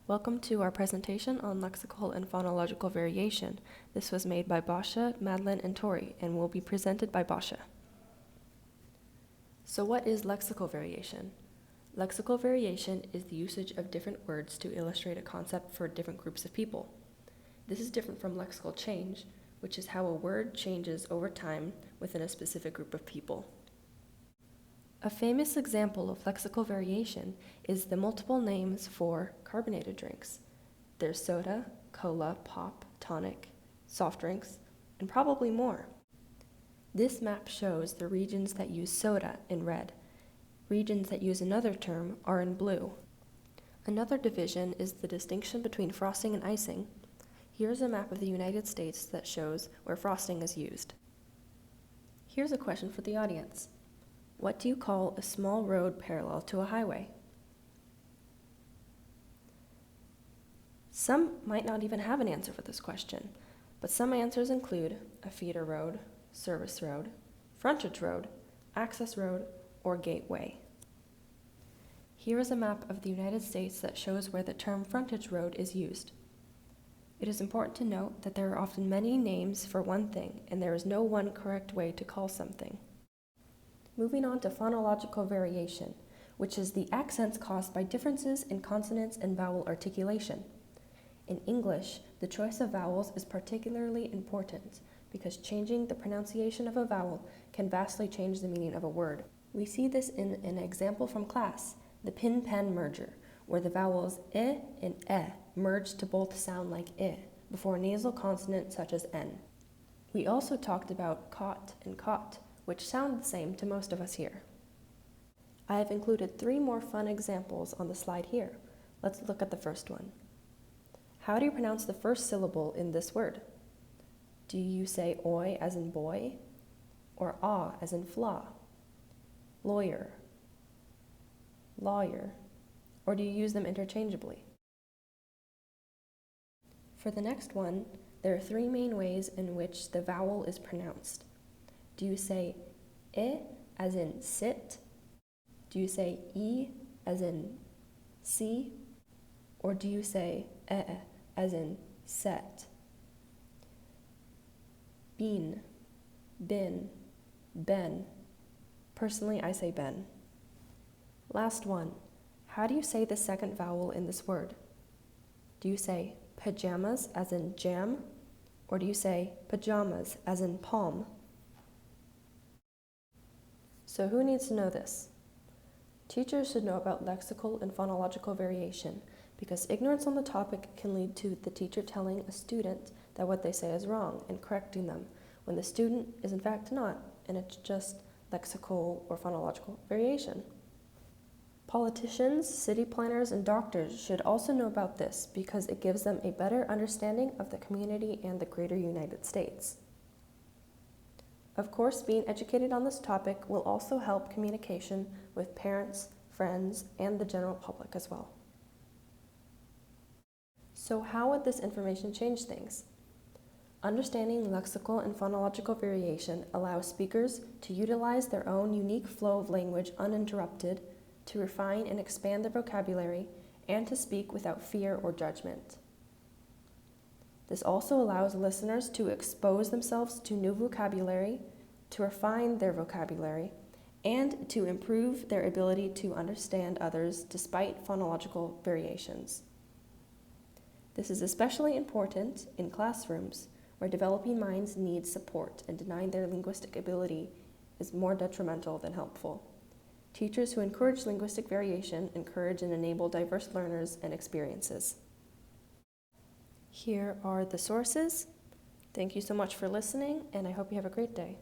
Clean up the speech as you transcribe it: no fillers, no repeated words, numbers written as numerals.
Welcome to our presentation on lexical and phonological variation. This was made by Basha, Madeline, and Tori, and will be presented by Basha. So what is lexical variation? Lexical variation is the usage of different words to illustrate a concept for different groups of people. This is different from lexical change, which is how a word changes over time within a specific group of people. A famous example of lexical variation is the multiple names for carbonated drinks. There's soda, cola, pop, tonic, soft drinks, and probably more. This map shows the regions that use soda in red. Regions that use another term are in blue. Another division is the distinction between frosting and icing. Here's a map of the United States that shows where frosting is used. Here's a question for the audience. What do you call a small road parallel to a highway? Some might not even have an answer for this question, but some answers include a feeder road, service road, frontage road, access road, or gateway. Here is a map of the United States that shows where the term frontage road is used. It is important to note that there are often many names for one thing, and there is no one correct way to call something. Moving on to phonological variation, which is the accents caused by differences in consonants and vowel articulation. In English, the choice of vowels is particularly important because changing the pronunciation of a vowel can vastly change the meaning of a word. We see this in an example from class, the pin-pen merger, where the vowels e and e merge to both sound like I before a nasal consonant such as n. We also talked about cot and cot, which sound the same to most of us here. I have included 3 more fun examples on the slide here. Let's look at the first one. How do you pronounce the first syllable in this word? Do you say oi as in boy, or ah as in flaw? Lawyer, lawyer, or do you use them interchangeably? For the next one, there are 3 main ways in which the vowel is pronounced. Do you say I as in sit? Do you say E as in see? Or do you say as in set? Bean, bin, ben. Personally, I say ben. Last one. How do you say the second vowel in this word? Do you say pajamas as in jam? Or do you say pajamas as in palm? So who needs to know this? Teachers should know about lexical and phonological variation because ignorance on the topic can lead to the teacher telling a student that what they say is wrong and correcting them when the student is in fact not, and it's just lexical or phonological variation. Politicians, city planners, and doctors should also know about this because it gives them a better understanding of the community and the greater United States. Of course, being educated on this topic will also help communication with parents, friends, and the general public as well. So how would this information change things? Understanding lexical and phonological variation allows speakers to utilize their own unique flow of language uninterrupted, to refine and expand their vocabulary, and to speak without fear or judgment. This also allows listeners to expose themselves to new vocabulary, to refine their vocabulary, and to improve their ability to understand others despite phonological variations. This is especially important in classrooms where developing minds need support and denying their linguistic ability is more detrimental than helpful. Teachers who encourage linguistic variation encourage and enable diverse learners and experiences. Here are the sources. Thank you so much for listening, and I hope you have a great day.